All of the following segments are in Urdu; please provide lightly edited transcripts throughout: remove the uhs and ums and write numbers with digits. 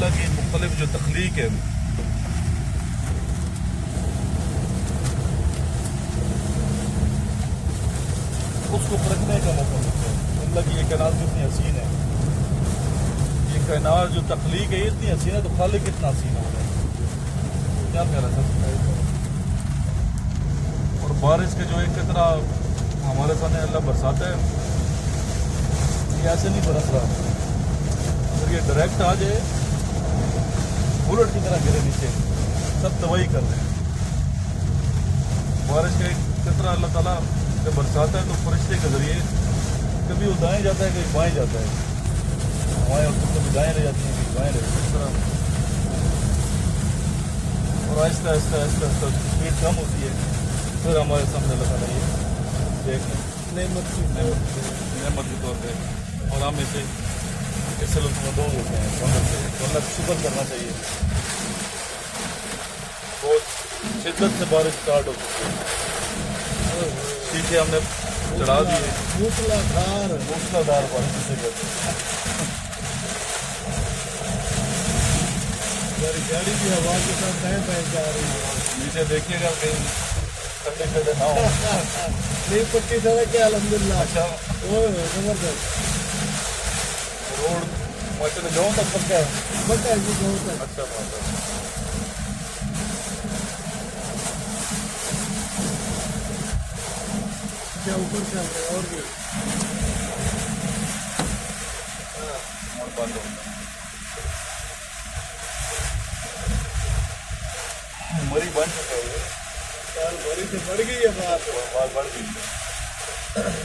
اللہ کی مختلف جو تخلیق ہے اس کو پرکھنے کا موقع ملتا ہے. اللہ کی یہ کائنات کتنی حسین ہے, یہ کائنات جو تخلیق ہے یہ اتنی حسین ہے, تو خالق کتنا حسین ہوگا. کیا کہہ رہا سر. اور بارش کے جو ایک قطرہ ہمارے سامنے اللہ برساتا ہے, یہ ایسے نہیں برس رہا. اگر یہ ڈائریکٹ آ جائے بلٹ کی طرح گرے نیچے, سب تباہی کر رہے ہیں. بارش کا ایک قطرہ اللہ تعالیٰ جب برساتا ہے تو فرشتے کے ذریعے کبھی وہ دائیں جاتا ہے کبھی بائیں جاتا ہے. ہوائیں اور کبھی دائیں رہ جاتی ہیں کبھی بائیں رہ جاتی ہیں, اس طرح. اور آہستہ آہستہ آہستہ آہستہ اسپیڈ کم ہوتی ہے, پھر ہمارے سامنے اللہ تعالیٰ یہ دیکھ لیں نعمت کے طور پہ. اور ہم اسے اس سے لطف مندوز ہوتے ہیں سمجھ سے, تو اللہ کا شکر کرنا چاہیے. بہت شدت سے بارش اسٹارٹ ہو چکی ہے, پیچھے ہم نے چڑھا دیے موسلا دھار بارش سے کرتے ہیں. گاڑی کی ہوا کے ساتھ دائیں بائیں جا رہی ہے. نیچے دیکھیے گا کہیں کھڈے کھڈے نہ ہو. نہیں پکی سڑک ہے الحمدللہ. اچھا زبردست روڈ ماشاء اللہ تک پکا ہے. بتا ہے جی بہت ہے. اچھا ماشاء اللہ. کیا اوپر چل رہے ہیں اور بھی اور بند ہو مری بن چکا ہے. سال بڑی سے بڑھ گئی ہے بات. بات بڑھ گئی ہے.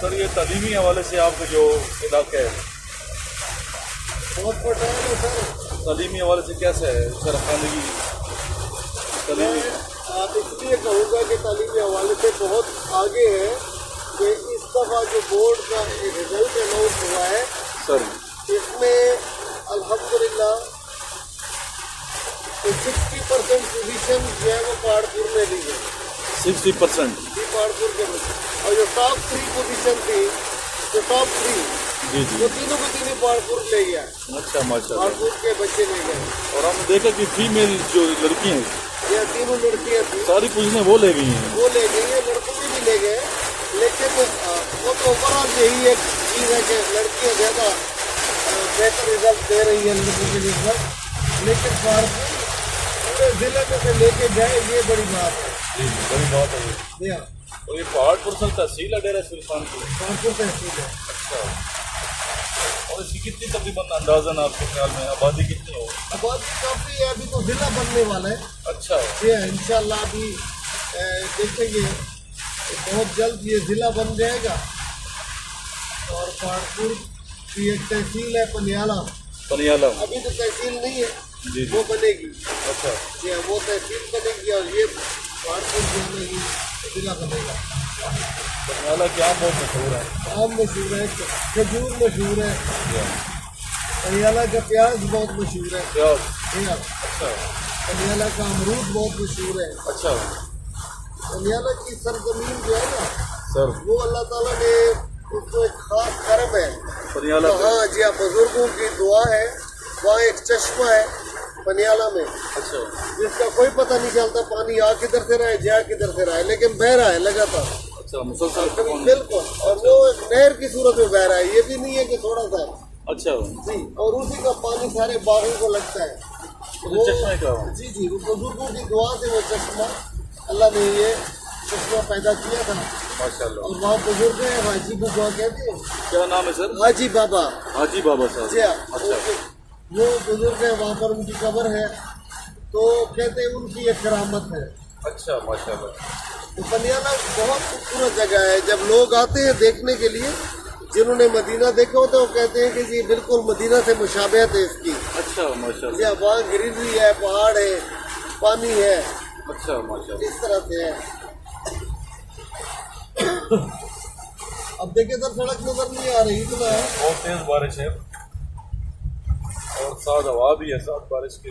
سر یہ تعلیمی حوالے سے آپ کا جو علاقہ ہے بہت پٹال ہے سر. تعلیمی حوالے سے کیسا ہے سر خاندگی تعلیمی؟ آپ اس لیے کہوں گا کہ تعلیمی حوالے سے بہت آگے ہے کہ اس دفعہ جو بورڈ کا رزلٹ اناؤنس ہوا ہے سر اس میں الحمدللہ 60% پوزیشن جو ہے وہ پہاڑپور میں لی ہے. 60%. جی پہاڑپور کے میں, اور جو ٹاپ 3 پوزیشن تھی, جو ٹاپ 3 جی جی. وہ تینوں کو تینوں پہاڑپور لے گیا. اچھا ماشاء اللہ. پہاڑپور کے بچے لے گئے. اور ہم نے دیکھا کہ فیمیل جو لڑکی ہیں یہ تینوں لڑکیاں تھیں ساری پوزیشنیں وہ لے گئی ہیں. وہ لے گئی ہیں, لڑکوں کے بھی لے گئے. لیکن وہ تو اوور آل یہی ایک چیز ہے کہ لڑکیاں زیادہ بہتر رزلٹ دے رہی ہیں لڑکوں کے رزلٹ. لیکن پہاڑپور پورے ضلع میں سے لے کے جائے یہ بڑی بات ہے. جی جی بڑی بات ہے یہ. جی ہاں, اور یہ پہاڑپور سر تحصیل ہے ڈیرہ سلطان کی. پہاڑپور تحصیل ہے. اچھا. اور اس کی کتنی تقریباً اندازاً آپ کے خیال میں آبادی کتنی ہوگی؟ آبادی کافی ہے, ابھی تو ضلع بننے والا ہے. اچھا. جی ہاں انشاءاللہ ابھی دیکھیں گے بہت جلد یہ ضلع بن جائے گا. اور پہاڑپور کی ایک تحصیل ہے پنیالہ. پنیالہ ابھی تو تحصیل نہیں ہے, جی جی. وہ بنے گی. اچھا. جی ہاں وہ تحصیل بنے گی اور یہ پہاڑپور جو ہے نا یہ ضلع بنے گا. پنیالہ کی آم بہت مشہور ہے. آم مشہور ہے, کھجور مشہور ہے, جی پنیالہ کا پیاز بہت مشہور ہے. پیاز. جی ہاں اچھا. پنیالہ کا امرود بہت مشہور ہے. اچھا پنیالہ کی سرزمین جو ہے نا سر وہ اللہ تعالیٰ نے اس کو ایک خاص کرم ہے. پنیالہ ہاں جی ہاں, بزرگوں کی دعا ہے. وہاں ایک چشمہ ہے پنیالہ میں اچھا جس کا کوئی پتہ نہیں چلتا پانی آ کدھر سے رہا ہے جا کدھر سے رہا ہے, لیکن بہہ رہا ہے لگاتار. اچھا مسلسل. بالکل, اور وہ ایک نہر کی صورت میں بہہ رہا ہے, یہ بھی نہیں ہے کہ تھوڑا سا. اچھا جی, اور اسی کا پانی سارے باغوں کو لگتا ہے. چشمے کا. جی جی, وہ بزرگوں کی دعا سے وہ چشمہ اللہ نے یہ چشمہ پیدا کیا تھا. ماشاء اللہ. اور وہاں بزرگ ہیں حاجی بابا کہتے ہیں. کیا نام ہے سر؟ حاجی بابا. حاجی بابا صاحب. جی ہاں, اچھا. وہ بزرگ ہیں, وہاں پر ان کی قبر ہے, تو کہتے ہیں ان کی ایک کرامت ہے. اچھا ماشاء اللہ. تو پنیالہ بہت خوبصورت جگہ ہے. جب لوگ آتے ہیں دیکھنے کے لیے, جنہوں نے مدینہ دیکھا ہوتا ہے وہ کہتے ہیں کہ جی بالکل مدینہ سے مشابہت ہے اس کی. اچھا ماشاء جی اللہ. ہاں, وہاں گرینری ہے, پہاڑ ہے, پانی ہے, اچھا ماشاء اللہ. اس طرح سے ہے. اب دیکھیں سر سڑک نظر نہیں آ رہی اتنا ہے. بہت تیز بارش ہے اور ساتھ ہوا بھی ہے ساتھ بارش کی.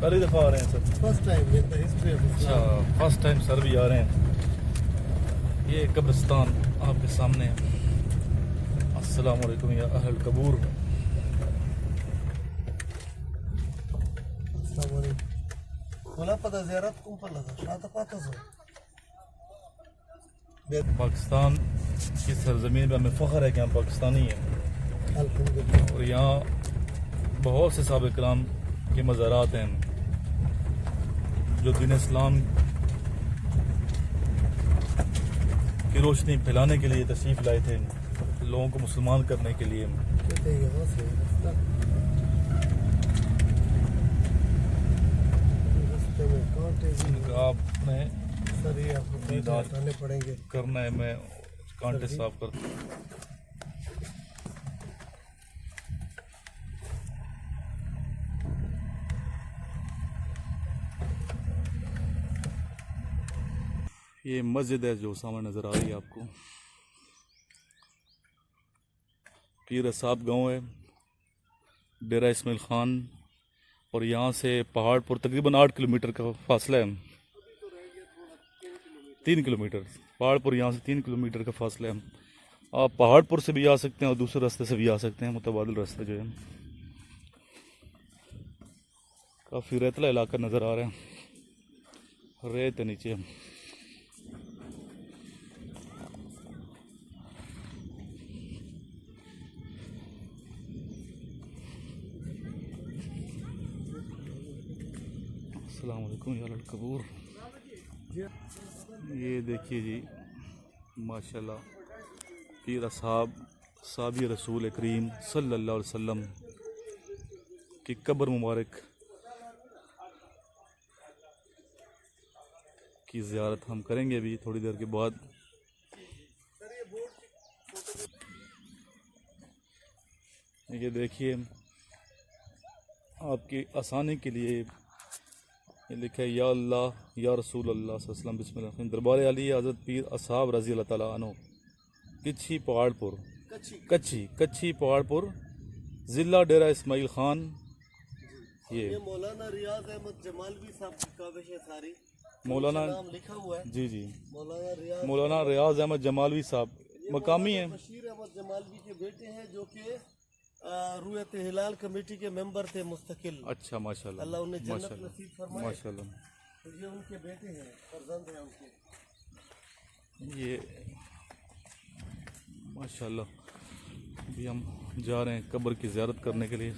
پہلی دفعہ آ رہے ہیں سر؟ First time in the history of اچھا Islam. فرسٹ ٹائم سر بھی آ رہے ہیں. یہ قبرستان آپ کے سامنے ہے. السلام علیکم یا اہل قبور. السلام علیکم. ولا پتہ زیارت کم پر لگا شاید پتہ سو. پاکستان کی سرزمین پہ ہمیں فخر ہے کہ ہم پاکستانی ہیں الحمدللہ. اور یہاں بہت سے صحابہ کرام کے مزارات ہیں جو دین اسلام کی روشنی پھیلانے کے لیے تشریف لائے تھے, لوگوں کو مسلمان کرنے کے لیے. کہتے ہیں یہاں سے راستے میں کانٹے بھی آپ نے سر یہ آپ کو دیدار ہٹانے پڑیں گے. کرنا ہے, میں کانٹے صاف کرتا ہوں. یہ مسجد ہے جو سامنے نظر آ رہی ہے آپ کو. پیر صاحب گاؤں ہے, ڈیرہ اسماعیل خان, اور یہاں سے پہاڑ پر تقریباً 8 کلومیٹر کا فاصلہ ہے. 3 کلومیٹر پہاڑ پر یہاں سے 3 کلومیٹر کا فاصلہ ہے. آپ پہاڑ پر سے بھی آ سکتے ہیں اور دوسرے راستے سے بھی آ سکتے ہیں, متبادل راستے جو ہے. کافی ریتلا علاقہ نظر آ رہا ہے, ریت ہے نیچے. السلام علیکم یا القبور. یہ دیکھیے جی ماشاءاللہ پیر اصحاب صحابی رسول کریم صلی اللہ علیہ وسلم کی قبر مبارک کی زیارت ہم کریں گے ابھی تھوڑی دیر کے بعد. یہ دیکھیے آپ کی آسانی کے لیے یہ لکھا ہے یا اللہ یا رسول اللہ صلی اللہ علیہ وسلم بسم اللہ الرحمن الرحیم. دربار علی حضرت پیر اصحاب رضی اللہ تعالیٰ عنہ, کچھی پہاڑ پر, کچھی پہاڑ پر, ضلع ڈیرہ اسماعیل خان. یہ مولانا ریاض احمد جمالوی صاحب کی کاوش ہے ساری. مولانا نام لکھا ہوا ہے جی جی مولانا ریاض احمد جمالوی صاحب مقامی ہیں. بشیر احمد جمالوی کے بیٹے ہیں جو کہ رویت ہلال کمیٹی کے ممبر تھے مستقل. اچھا ماشاءاللہ, اللہ انہیں جنت نصیب فرمائے. ماشاءاللہ. تو یہ ان کے بیٹے ہیں, فرزند ہیں ان کے. یہ ماشاءاللہ ابھی ہم جا رہے ہیں قبر کی زیارت کرنے کے لیے.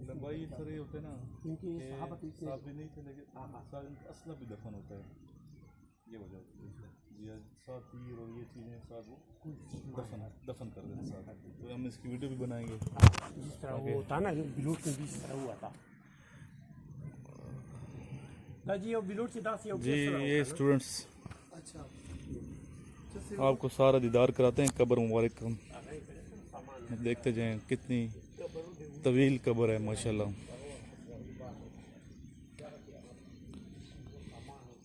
لمبائی سر یہ ہوتا ہے نا کہ صحابی نہیں تھے لیکن اسلحہ بھی دفن ہوتا ہے, یہ وجہ ہوتی ہے. ساتھ تیر اور یہ چیزیں ساتھ وہ دفن کر دیتے ساتھ. تو ہم اس کی ویڈیو بھی بنائیں گے جس طرح وہ ہوتا نا بلوٹ میں بھی اس طرح ہوا تھا. جی یہ اسٹوڈنٹس آپ کو سارا دیدار کراتے ہیں قبر مبارک کا. دیکھتے جائیں کتنی طویل قبر ہے ماشاءاللہ,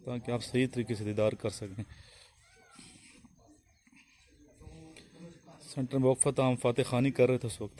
تاکہ آپ صحیح طریقے سے دیدار کر سکیں. سینٹر میں وقفہ ہم فاتح خانی کر رہے تھے اس وقت.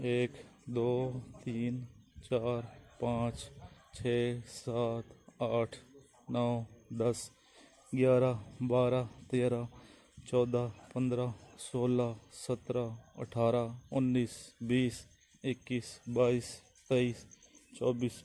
1 2 3 4 5 6 7 8 9 10 11 12 13 14 15 16 17 18 19 20 21 22 23 24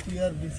CRBC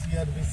CRBC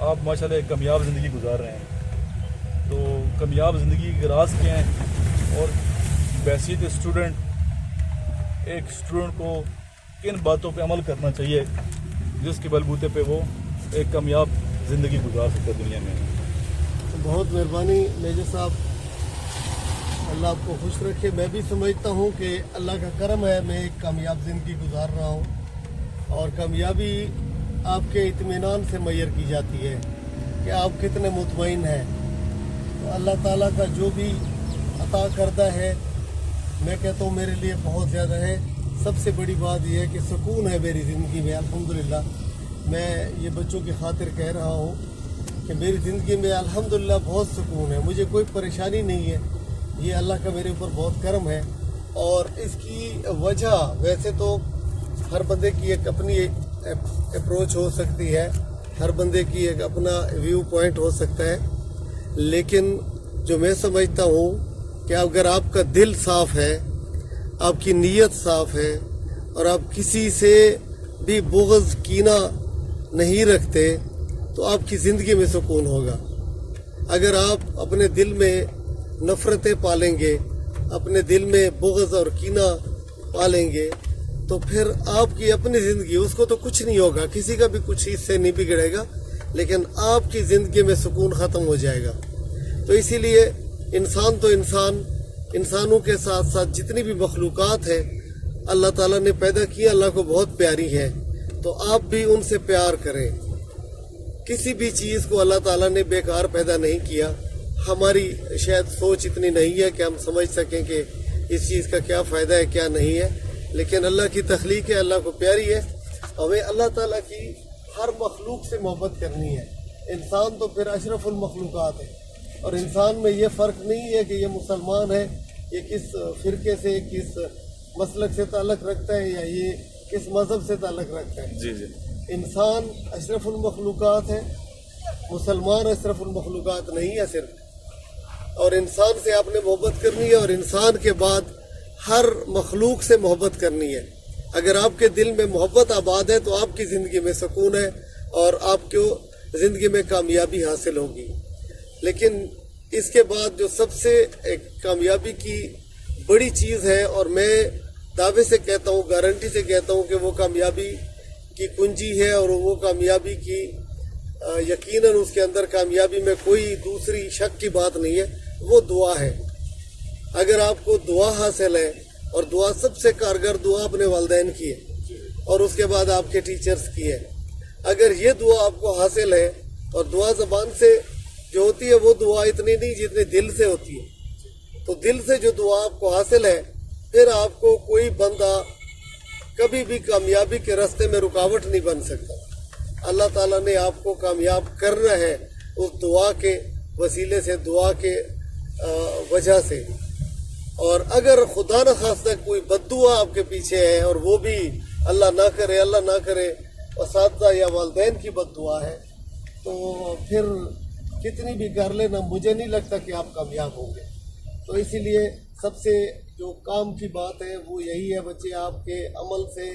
آپ ماشاءاللہ ایک کامیاب زندگی گزار رہے ہیں، تو کامیاب زندگی کے راز کیا ہیں اور بحیثیت اسٹوڈنٹ ایک اسٹوڈنٹ کو کن باتوں پہ عمل کرنا چاہیے جس کے بلبوتے پہ وہ ایک کامیاب زندگی گزار سکتے دنیا میں؟ بہت مہربانی میجر صاحب، اللہ آپ کو خوش رکھے۔ میں بھی سمجھتا ہوں کہ اللہ کا کرم ہے، میں ایک کامیاب زندگی گزار رہا ہوں، اور کامیابی آپ کے اطمینان سے میسر کی جاتی ہے کہ آپ کتنے مطمئن ہیں۔ تو اللہ تعالیٰ کا جو بھی عطا کردہ ہے، میں کہتا ہوں میرے لیے بہت زیادہ ہے۔ سب سے بڑی بات یہ ہے کہ سکون ہے میری زندگی میں، الحمدللہ۔ میں یہ بچوں کی خاطر کہہ رہا ہوں کہ میری زندگی میں الحمدللہ بہت سکون ہے، مجھے کوئی پریشانی نہیں ہے۔ یہ اللہ کا میرے اوپر بہت کرم ہے، اور اس کی وجہ ویسے تو ہر بندے کی ایک اپنی اپروچ ہو سکتی ہے، ہر بندے کی ایک اپنا ویو پوائنٹ ہو سکتا ہے، لیکن جو میں سمجھتا ہوں کہ اگر آپ کا دل صاف ہے، آپ کی نیت صاف ہے، اور آپ کسی سے بھی بغض کینہ نہیں رکھتے، تو آپ کی زندگی میں سکون ہوگا۔ اگر آپ اپنے دل میں نفرتیں پالیں گے، اپنے دل میں بغض اور کینہ پالیں گے، تو پھر آپ کی اپنی زندگی، اس کو تو کچھ نہیں ہوگا، کسی کا بھی کچھ اس سے نہیں بگڑے گا، لیکن آپ کی زندگی میں سکون ختم ہو جائے گا۔ تو اسی لیے انسان تو انسانوں کے ساتھ ساتھ جتنی بھی مخلوقات ہیں اللہ تعالیٰ نے پیدا کی، اللہ کو بہت پیاری ہے، تو آپ بھی ان سے پیار کریں۔ کسی بھی چیز کو اللہ تعالیٰ نے بیکار پیدا نہیں کیا۔ ہماری شاید سوچ اتنی نہیں ہے کہ ہم سمجھ سکیں کہ اس چیز کا کیا فائدہ ہے کیا نہیں ہے، لیکن اللہ کی تخلیق ہے، اللہ کو پیاری ہے۔ ہمیں اللہ تعالیٰ کی ہر مخلوق سے محبت کرنی ہے۔ انسان تو پھر اشرف المخلوقات ہے، اور انسان میں یہ فرق نہیں ہے کہ یہ مسلمان ہے، یہ کس فرقے سے، کس مسلک سے تعلق رکھتا ہے، یا یہ کس مذہب سے تعلق رکھتا ہے۔ جی جی، انسان اشرف المخلوقات ہے، مسلمان اشرف المخلوقات نہیں ہے صرف۔ اور انسان سے آپ نے محبت کرنی ہے، اور انسان کے بعد ہر مخلوق سے محبت کرنی ہے۔ اگر آپ کے دل میں محبت آباد ہے تو آپ کی زندگی میں سکون ہے، اور آپ کو زندگی میں کامیابی حاصل ہوگی۔ لیکن اس کے بعد جو سب سے ایک کامیابی کی بڑی چیز ہے، اور میں دعوے سے کہتا ہوں، گارنٹی سے کہتا ہوں کہ وہ کامیابی کی کنجی ہے، اور وہ کامیابی کی یقیناً اس کے اندر کامیابی میں کوئی دوسری شک کی بات نہیں ہے، وہ دعا ہے۔ اگر آپ کو دعا حاصل ہے، اور دعا سب سے کارگر دعا اپنے والدین کی ہے، اور اس کے بعد آپ کے ٹیچرز کی ہے، اگر یہ دعا آپ کو حاصل ہے، اور دعا زبان سے جو ہوتی ہے وہ دعا اتنی نہیں جتنی دل سے ہوتی ہے، تو دل سے جو دعا آپ کو حاصل ہے، پھر آپ کو کوئی بندہ کبھی بھی کامیابی کے راستے میں رکاوٹ نہیں بن سکتا۔ اللہ تعالیٰ نے آپ کو کامیاب کرنا ہے اس دعا کے وسیلے سے، دعا کے وجہ سے۔ اور اگر خدا نہ خواستہ کوئی بد دعا آپ کے پیچھے ہے، اور وہ بھی اللہ نہ کرے اساتذہ یا والدین کی بد دعا ہے، تو پھر کتنی بھی کر لینا، مجھے نہیں لگتا کہ آپ کامیاب ہوں گے۔ تو اسی لیے سب سے جو کام کی بات ہے وہ یہی ہے، بچے آپ کے عمل سے،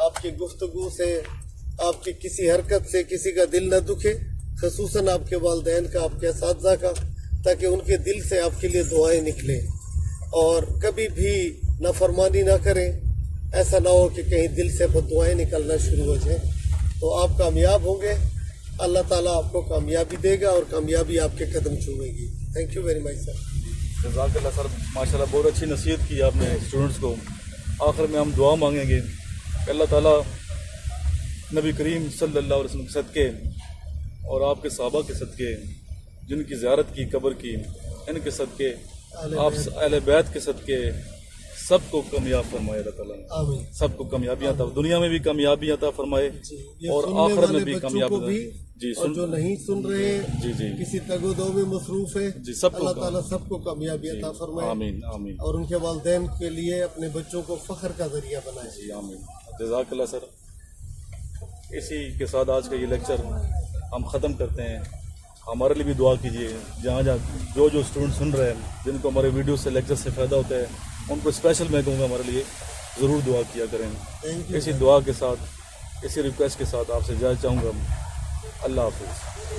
آپ کی گفتگو سے، آپ کی کسی حرکت سے کسی کا دل نہ دکھے، خصوصاً آپ کے والدین کا، آپ کے اساتذہ کا، تاکہ ان کے دل سے آپ کے لیے دعائیں نکلیں، اور کبھی بھی نافرمانی نہ کریں۔ ایسا نہ ہو کہ کہیں دل سے بد دعائیں نکلنا شروع ہو جائیں۔ تو آپ کامیاب ہوں گے، اللہ تعالیٰ آپ کو کامیابی دے گا، اور کامیابی آپ کے قدم چومے گی۔ تھینک یو ویری مچ سر۔ جزاک اللہ سر، ماشاء اللہ بہت اچھی نصیحت کی آپ نے اسٹوڈنٹس کو۔ آخر میں ہم دعا مانگیں گے کہ اللہ تعالیٰ نبی کریم صلی اللہ علیہ وسلم کے صدقے اور آپ کے صحابہ کے صدقے، جن کی زیارت کی قبر کی، ان کے صدقے، آپ اہل بیت کے صدقے، سب کو کامیاب فرمائے اللہ تعالیٰ، آمین۔ سب کو کامیابیاں عطا، دنیا میں بھی کامیابی عطا فرمائے، اور آخرت میں بھی کامیابی۔ جی اور جو نہیں سن رہے، جی جی کسی تگ و دو میں مصروف ہے، جی، سب کو اللہ تعالیٰ سب کو کامیابی عطا فرمائے، آمین آمین، اور ان کے والدین کے لیے اپنے بچوں کو فخر کا ذریعہ بنائے۔ جی آمین، جزاک اللہ سر۔ اسی کے ساتھ آج کا یہ لیکچر ہم ختم کرتے ہیں۔ ہمارے لیے بھی دعا کیجیے، جہاں جو اسٹوڈنٹ سن رہے ہیں، جن کو ہمارے ویڈیو سے لیکچر سے فائدہ ہوتا ہے، ان کو اسپیشل میں کہوں گا ہمارے لیے ضرور دعا کیا کریں۔ اسی دعا کے ساتھ، اسی ریکویسٹ کے ساتھ آپ سے اجازت چاہوں گا اللہ حافظ.